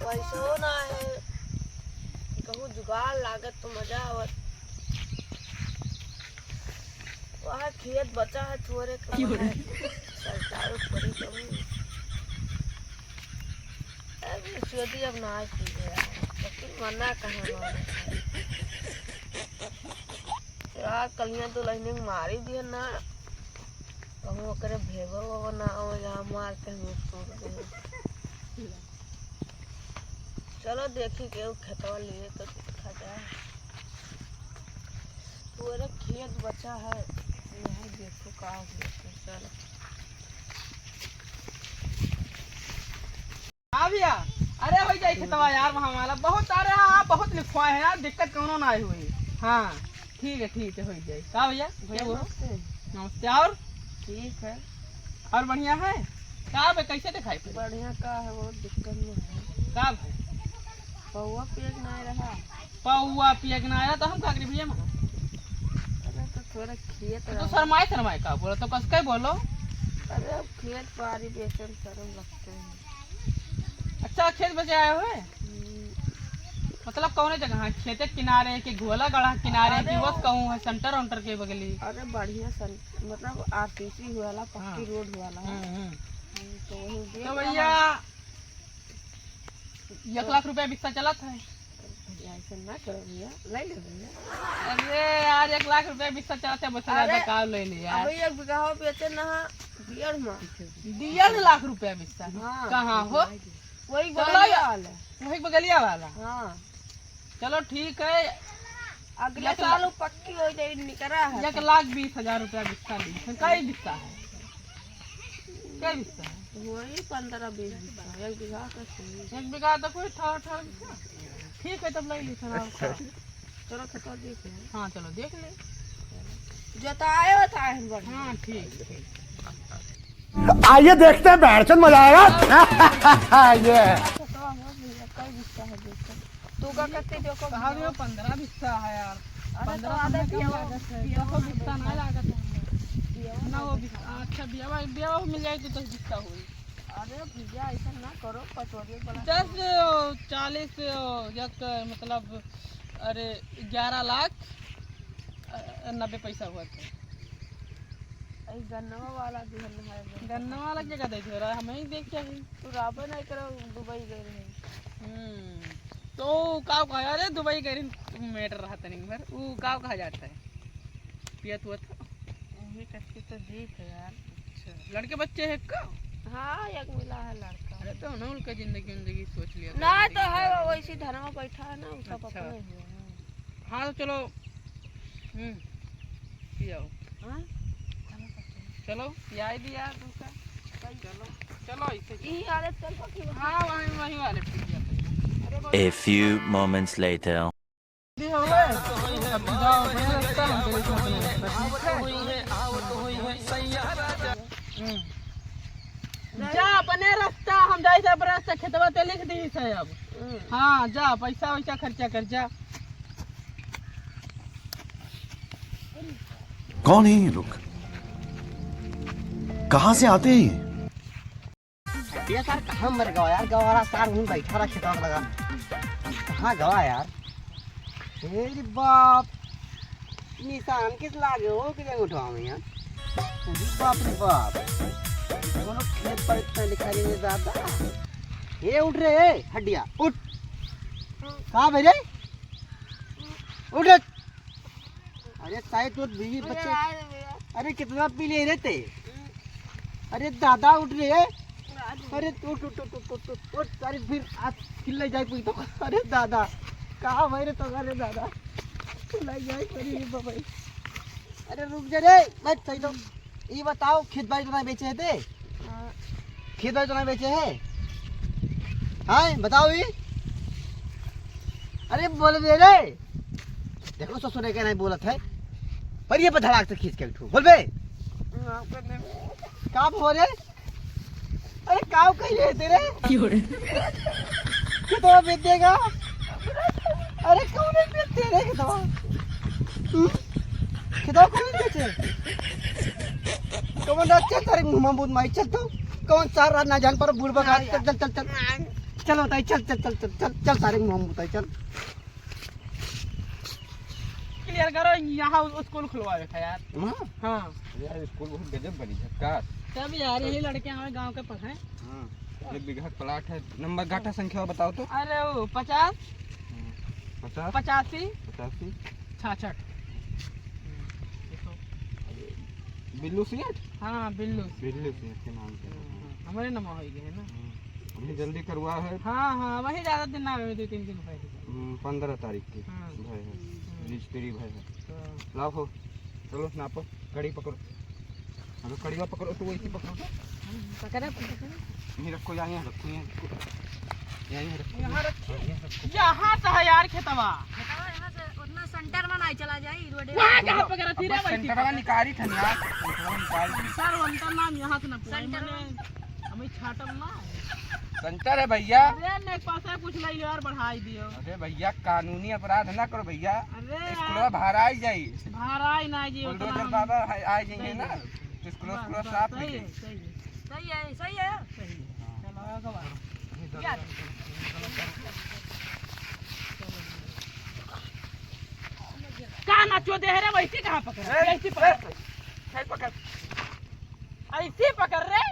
पैसो ना है, कहूँ जुगाड़ लागत तो मजा आवत। वहाँ खेत बचा है थोड़े सरकार पड़ी कहूँ सोची अब ना की लेकिन मना कहाँ रात कलियाँ तो लहने मारी दिए ना कहूँ करे भेगो वो ना हो यहाँ मार के तोड़ दे। चलो देखी के खेतवा लिए तो देखा जाए। पूरे खेत बचा है यहाँ देखो का चलो। हाँ भैया, अरे हो जाए खेतवा यार वहाँ वाला बहुत सारे हाँ बहुत लिखवाए हैं यार, दिक्कत कौनो ना आई हुई। हाँ ठीक है हो जाए। का भैया भैया बोलो नमस्ते। और ठीक है और बढ़िया है का भाई कैसे दिखाई पड़े? बढ़िया का है वो दिक्कत नहीं है का भाई पौवा पेट नहीं रहा पौवा पिया ना आया तो हम का करी भैया? अरे तो थोड़ा खेत तो शर्माए का बोलो तो कस के बोलो। अरे अब खेत पारी बेचन शर्म लगते हैं। अच्छा खेत बचे आए हुए मतलब कौन जगह है? खेत के किनारे के गोला गढ़ा किनारे दिवस कहूँ है सेंटर वेंटर के बगली? अरे बढ़िया मतलब आरसीसी हुआ पक्की रोड हुआ तो वही तो भैया 1 लाख रुपया बिस्सा चला था। ऐसा ना करो भैया ले ले भैया। अरे यार 1 लाख रुपया बिस्सा चला था बस ज्यादा का ले ले यार। अभी 1 बीघा बेचे ना 1.5 लाख रुपया बिस्सा कहाँ हो? वही बगलिया वाला वही बगलिया वाला। हाँ चलो ठीक है अगले साल पक्की हो जाए निकरा है 1,20,000 रुपया बिस्सा ली। कई बिस्सा है? क्या बिस्सा है? वही 15-20 बीघा 1 बीघा का 1 बीघा तो कोई था ठीक है तब ले ली चलो खेतवा देख ले। हाँ चलो देख ले जोताए बताए हम बढ़िया। हाँ ठीक आइए देखते हैं बैठन मजा आएगा। ये कई बिस्सा है देखो तू का करते जो को 15 बिस्सा है यार। अरे तो आधा बिस्सा ना लागत है ना वो बिस्सा। अच्छा बिया मिल जाए तो 10 बिस्सा हुई। अरे भैया ऐसा ना करो 40 मतलब अरे 11 लाख 90 पैसा हुआ था। गन्ना वाला गन्ना वाला क्या दे रहा है हमें ही देख क्या तू राबे नहीं करो दुबई गए रहे तो काव कहा अरे दुबई गए मेटर रहा था नहीं भर वो काव कहा जाता है पियत हुआ था वही कच्ची तो देख है यार। अच्छा लड़के बच्चे हैं का? हाँ एक मिला है लड़का। अरे तो ना उनका जिंदगी सोच लिया ना तो है वैसी धर्म में बैठा है ना उसका अच्छा। पकड़े हुए हैं। हाँ तो चलो पियाओ। हाँ चलो याद दिया दूसरा चलो ऐसे यही आदत चल पकी। हाँ वही वाले A few moments later. जा अपने रास्ता हम जाए थे अपने रास्ता खेतवा ते लिख दी है अब। हाँ जा पैसा वैसा खर्चा कर जा। कौन है ये लोग? कहाँ से आते हैं ये सर कहाँ मर गया यार? गवारा सार हूँ बैठा रहा खेतवा लगा कहाँ गवा यार? मेरी बाप निशान किस लागे हो कि उठाओ मैं यार? बाप रे बाप दोनों खेत पर इतना लिखा नहीं दादा। ये उठ रहे हड्डिया उठ कहाँ भेजे उठ। अरे सारे तो बीवी बच्चे अरे कितना पी ले रहते? अरे दादा उठ रहे अरे उठ उठ उठ उठ उठ उठ। अरे फिर आज खिल जाए कोई तो अरे दादा कहाँ भाई रे तो अरे दादा खिलाई जाए बाबा। अरे रुक जा रे बैठ सही तो ये बताओ खेत बाड़ी तो नहीं बेचे थे? खेत बाड़ी तो नहीं बेचे है? हाँ बताओ ये। अरे बोल दे रे देखो ससुर के नहीं बोलत है पर ये धड़ाक से खींच के उठो बोल बे काम हो रे। अरे काम कहीं लेते रे कितना बेच देगा? अरे कौन बेचते रे कितना कितना कौन बेचे? कौन अच्छा तारे मुंह में माई चल तो कौन सार रात ना जान पर बुढ़ बगा चल चल चल चल चल बताई चल चल चल चल चल चल सारे मुंह में बताई चल क्लियर करो यहाँ स्कूल खुलवावे था यार। हां हाँ यार स्कूल बहुत गजब बनी झक्कार। सब यार यही लड़के हमारे गांव के पढ़े। हाँ 1 बीघा प्लाट है। नंबर गाठा संख्या बताओ तो। अरे वो 50 50 85 85 66। बिल्लू सियाट। हाँ बिल्लू बिल्लू सियाट के नाम से। हमारे नाम हो गए है ना। अभी जल्दी करवा है। हाँ हाँ वही ज्यादा दिन ना हुए 2-3 दिन पहले। 15 तारीख की हाँ। भाई है रजिस्ट्री भाई है। लाओ हो चलो नापो कड़ी पकड़ो। अरे कड़ीवा पकड़ो तो वही पकड़ो तो। पकड़े यहीं रखो यहाँ रखो यहीं रखो। यहाँ रखिए। यहाँ तो है यार खेतवा। उतना सेंटर में नहीं चला जाए रोड वहाँ कहाँ पकड़ा थी रे भाई? सेंटरवा निकारी था यार। सेंटरवा निकारी। सर उनका नाम यहाँ से ना पूछा हमें छाटम ना। सेंटर है भैया। अरे ने पैसा कुछ नहीं यार बढ़ाई दियो। अरे भैया कानूनी अपराध ना करो भैया। अरे स्कूल भाड़ा आई जाई। भाड़ा ही ना जी उतना बुलडोजर हम- बाबा आ जाएंगे ना तो स्कूल साफ हो सही है जाएगी। सही है सही है सही है सही है। चलो आगे बढ़ो। कहाँ नाचो दे रहे वैसे कहाँ पकड़ ऐसे पकड़ ऐसे पकड़ रहे।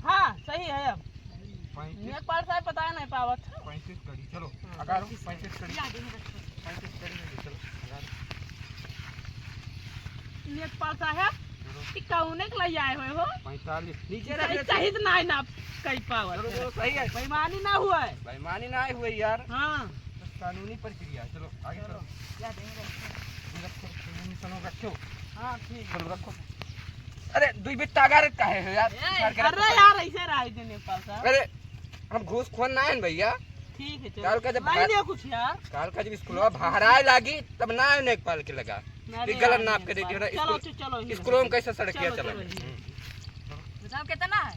हाँ सही है। अब नेपाल साहब पता नहीं पावत 35 कड़ी चलो अगारो 35 कड़ी 35 कड़ी चलो नेपाल साहब कौने के लिए आए हुए हो? 45 नीचे सही से नहीं ना कई पावत चलो सही है। बेईमानी ना हुआ है। बेईमानी ना हुई यार। हाँ कानूनी प्रक्रिया चलो आगे चलो। रखो रखो हाँ ठीक है। चलो रखो। अरे 2 बिट्टा अगार का है यार। अरे यार ऐसे रहा थे नेपाल साहब। अरे हम घूस खोन ना है भैया। ठीक है काल का चलो जब लाई दियो कुछ यार। काल का जब स्कूल भाड़ा लागी तब ना है नेपाल के लगा। अरे ये गलत यार, नाप के दे दियो ना चलो स्कूल। चलो स्कूलों में कैसे सड़कियां चलो, चला। चलो, बताओ कितना है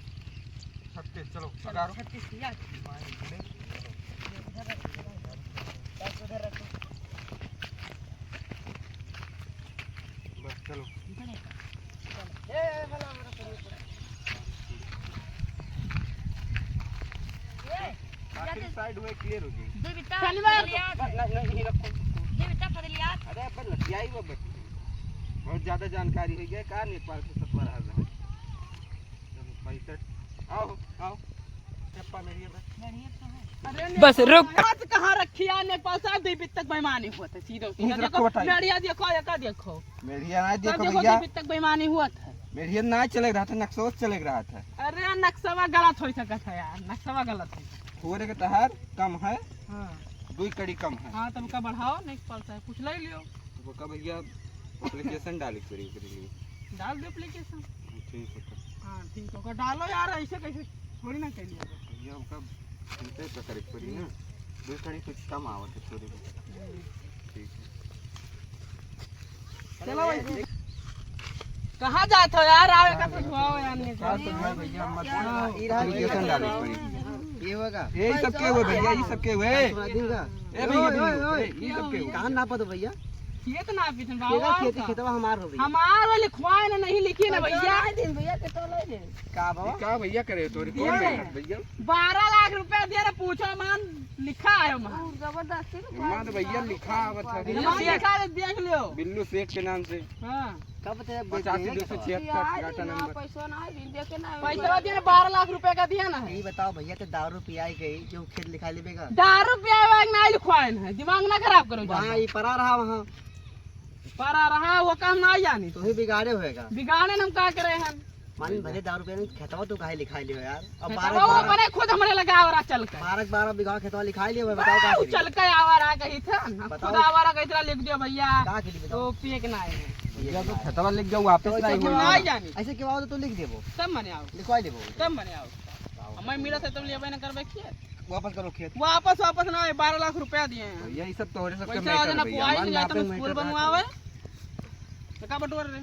36 चलो अगारो। 36 यार। बस चलो आखिरी साइड हुए क्लियर हो गई। दे बिता शनिवार नहीं रखो। दे बिता फजलियात अरे अपन लटियाई वो बच्ची बहुत ज्यादा जानकारी है ये कहाँ नेपाल से सब रहा है। चलो 65 आओ आओ चप्पा मेरी है बस। बस रुक कहाँ रखी है नेपाल साहब दीपित तक बेईमानी हुआ था सीधो यहीं से रखो बताइए। मेरिया देखो या देखो मेढ़िया ना तब देखो देखो भैया। दीपित तक बेईमानी हुआ था। मेढ़िया ना चले रहा था नक्सोस चले रहा था। अरे नक्शवा गलत हो सकता है यार नक्शवा गलत है। पूरे के तहत कम है हाँ 2 कड़ी कम है। हाँ तब का बढ़ाओ नेपाल साहब कुछ ले लियो तो का भैया एप्लीकेशन डाली करी करी। डाल दो एप्लीकेशन। ठीक है तो हाँ ठीक होगा डालो यार ऐसे कैसे थोड़ी ना कर लिया। भैया उनका चिंता तो करे पड़ी ना 2 कड़ी कुछ कम आवत है थोड़ी ठीक है। चलो भाई कहाँ जाते हो यार आवे का तो हुआ यार नहीं क्या तो भाई भैया मत ई रहा एप्लीकेशन डाली पड़ी। ये होगा यही सब के हुए भैया ये सब के हुए। सुना देगा ए भैया ये सब के हुए। कहां नापा दो भैया खेत ना पीछन केगा बाबा खेती खेतवा हमार हो भैया हमारे लिखवाए ने नहीं लिखी ना भैया दिन भैया के तो ले ले का बाबा क्या भैया करे तो कौन भैया 12 लाख रुपया दे रहे पूछो मान लिखा है वहाँ जबरदस्ती मान भैया लिखा आवत है वहाँ लिखा है देख लियो। बिल्लू शेख के नाम से हाँ कब ते 85 गाटा नंबर। पैसा ना दिन दे के ना पैसा दिया 12 लाख रुपया का दिया ना ये बताओ भैया ते दारू पियाई गई जो खेत लिखा लेबेगा दारू रुपया नहीं लिखवाए है दिमाग ना खराब करो वहां ये परा रहा वहां परा रहा वो काम ना जानी तो ही बिगाड़े होएगा बिगाड़े हम क्या करे हैं मान भले दारू पिया नहीं खेतवा तो काहे लिखा लियो यार अब वो 12 अपने खुद हमरे लगा और चल कर 12 बीघा खेतवा लिखा लियो बताओ का करी चल के आवारा कही था खुद बताओ। आवारा कही था लिख दियो भैया का करी तो बताओ पिए के ना आए हैं भैया तो खतवा लिख जाओ वापस ना तो ना जानी ऐसे के बाद तो लिख देबो तब मने आओ लिखवा लेबो तब मने आओ हमें मिला से तुम लिए ना करबे किए वापस करो खेत। वापस ना 12 लाख रुपया दिए हैं भैया ये सब तो और सब के पैसा मैटर ना भैया पुआई मान ले तुम नापे स्कूल मैटर बनवावे तो का बटोर रे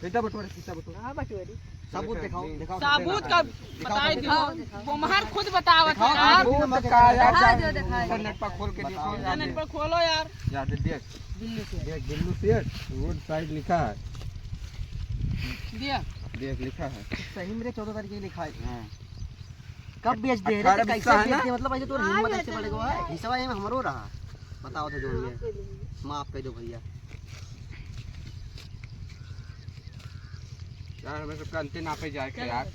बेटा बटोरे सीता बटोरे। हां बटोरी सबूत दिखाओ दिखाओ साबुत का बताई दियो वो महर खुद बतावत है यार साबुत का यार दो दिखाई इंटरनेट पर खोल के देखो इंटरनेट पर खोलो यार याद देख दिल्ली से देख बिल्लू शेख रोड साइड लिखा है। दिया देख लिखा है सही मेरे 14 तारीख की लिखा है। हाँ कब बेच दे 18 रे बीस कैसे का है बेच ना? दे मतलब ऐसे तो हिम्मत ऐसे पड़ेगा है हिसाब में हमरो रहा बताओ तो जो में माफ कर दो भैया। यार हमें सबका अंतिम नापे जाए के यार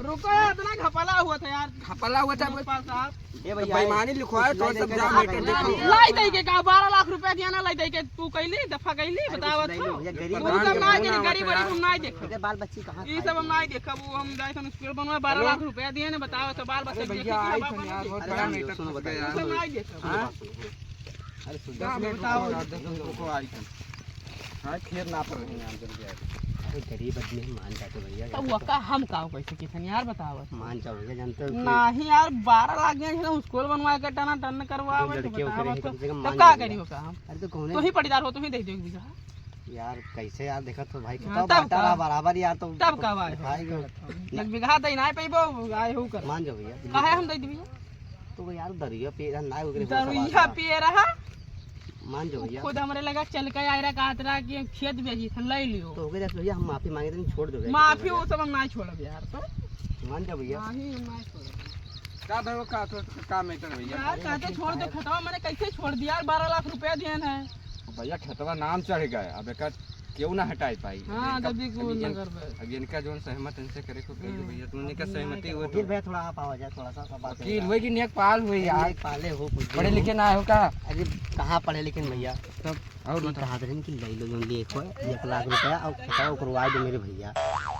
रुको इतना घपला हुआ था यार खपला हुआ था गोपाल साहब। ए तो भैया बेईमानी लिखवाए तो सब नहीं, जान नहीं, के नहीं, देखो लाई दे के का 12 लाख रुपया दिया ना लाई दे के तू कैली दफा कैली बताओ तो भैया तू गरीब प्रधान सब के ना फोन के आवत गरीब है यार। हम ना देखो के बाल बच्ची कहाँ ये सब हम ना देखो वो हम जाए थे स्कूल बनवा 12 लाख रुपया दिए ने बताओ तो बाल बच्चे अरे देखे भैया आई कि थे यार बहुत अरे बड़ा जान दो, मैटर सुनो फंस बताइए। गया सब यार ना देखो। हाँ? अरे सुन 10 मिनट बताओ। रुको, 10 मिनट रुको आई थी हाँ खेत नाप रहे हैं अंदर के अरे गरीब आदमी हम मान जाते भैया तो वो का हम का कैसे कितने यार बताओ मान जाओ भैया जानते हो कि नहीं यार 12 लाख दिए थे स्कूल बनवा के टना टन करवावे तो लड़के बताओ वगैरह तो कम से कम तब मान का जाओ करी भैया। हो का हम अरे तो तो कौन ही पटीदार हो तुम ही दे दो बीघा यार कैसे यार देखा तो भाई हाँ, तो तब बांटा का? रहा बराबर यार तो तब का भाई? खाएगा लग बीघा दे ना पैबो आए हो कर मान जाओ भैया काहे हम दे दी तो यार दरिया पे ना वगैरह दरुइया पिए रहा मान जाओ भैया खुद हमरे लगा चल के आयरा कातरा कि खेत बेची थन ले लियो तो हो गया भैया हम माफी मांगे तो छोड़ दो भैया। माफी वो सब हम ना छोड़ब यार तो मान जाओ भैया नहीं हम ना छोड़ब का धरो का तो का मैटर भैया यार कहते छोड़ दो खतवा मैंने कैसे छोड़ दिया यार 12 लाख रुपया दिए हैं भैया खेतवा नाम चढ़ गए अब एक क्यों ना हटाई पाई हाँ इनका- तभी को अभी न जिन- करबे अब इनका जो सहमत इनसे करे को कहिए भैया तुमने का सहमति हुआ फिर तो भैया थोड़ा आप आवाज थोड़ा सा सब बात वकील हुए कि नेक पाल हुए यार पाले हो कुछ भी पढ़े हो। लिखे ना हो का अरे कहाँ पढ़े लेकिन भैया तब और ये कहा था कि ले लो जोन लिए 1 लाख रुपया और खटाओ करवा दो मेरे भैया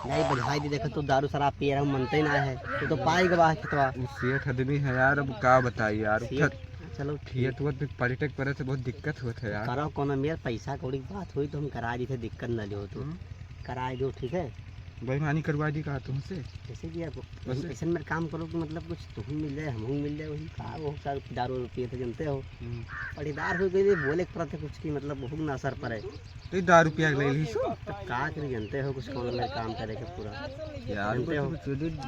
नहीं बधाई दी देखो तो दारू शराब पी रहा हूँ मनते ना है तो पाई गवा है खतवा सेठ आदमी है यार अब का बताइए यार चलो खेत वत पॉलिटिक करे से बहुत दिक्कत होता है यार करो कोनो मेरे पैसा कौड़ी की बात हुई तो हम करा दी थे दिक्कत न लो तो करा दो ठीक है बेईमानी करवा दी कहा तुमसे जैसे कि आप वैसे- ऐसे में काम करो कि मतलब कुछ तुम मिल जाए हम मिल जाए वही का वो सार दारू पिए थे जानते हो पढ़ीदार हो गए बोले के पड़ते कुछ की मतलब बहुत ना असर पड़े तो 10 रुपया ले ली सो तो का करी जानते हो कुछ कोनो में काम करे के पूरा यार जानते हो।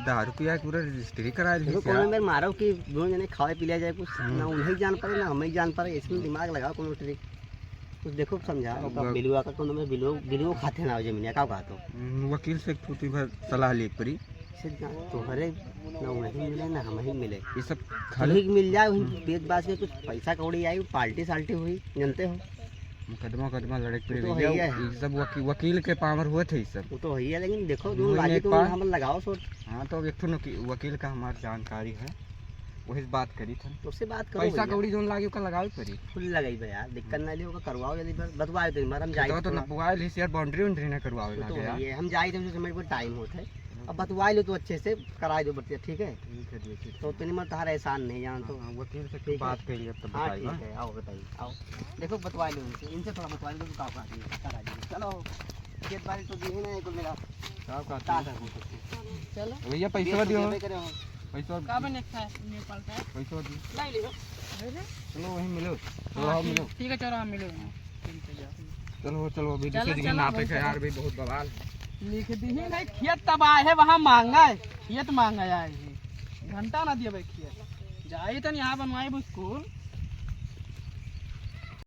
10 रुपया पूरा रजिस्ट्री करा ली देखो कोनो में मारो कि दोनों जने खाए पी लिया जाए कुछ ना उन्हें जान पाए ना हमें जान पाए इसमें दिमाग लगाओ कोनो ट्रिक कुछ देखो समझाओ का बिलुआ का कोनो में बिलुआ खाते ना हो जमीन का खातो वकील से फूटी भर सलाह ले पड़ी से तोहरे ना उन्हें मिले ना हमें मिले ये सब खाली मिल जाए वही बेच बाज के कुछ पैसा कौड़ी आई पार्टी साल्टी हुई जानते हो मुकदमा लड़क पड़ी तो भैया है ही है। ये सब वकील के पावर हुए थे ये सब वो तो है ही है लेकिन देखो वही जो लागे एक तो बार- हम लगाओ सोच हाँ तो एक वकील का हमारी जानकारी है वही बात करी था तो उससे बात करो पैसा भैया। कौड़ी जोन लागे का लगावे पड़ी फुल लगाई भैया दिक्कत ना लियो करवाओ जल्दी बतवाओ तो हम जाए तो नपवाए ली यार बाउंड्री वाउंड्री ना करवावे तो लागे यार ये हम जाए थे समय पर टाइम होता है अब बतवा लो तो अच्छे से करा दो बच्चे ठीक है ठीक है ठीक है तो इतनी मत तार एहसान नहीं जान तो हाँ, वकील से ठीक है। बात करिए तब हाँ बताइए ठीक है आओ बताइए आओ देखो बतवा लो इनसे थोड़ा बतवा लो तो करा दीजिए चलो खेत बाड़ी तो दी है ना एक मेरा साहब का ताजा है चलो भैया पैसा दियो करे हो पैसा का बने खाए नेपाल का पैसा दियो लाई लियो चलो वहीं मिलो चलो हाँ, आओ मिलो ठीक है चलो हम मिलो ठीक है जाओ। चलो अभी चलो, दूसरे जगह चलो, नापे भाई, का यार भाई बहुत बवाल लिख दी है भाई खेत तबाह है वहाँ मांगा है खेत मांगा है घंटा ना दिया भाई खेत जाए तो यहाँ बनवाए स्कूल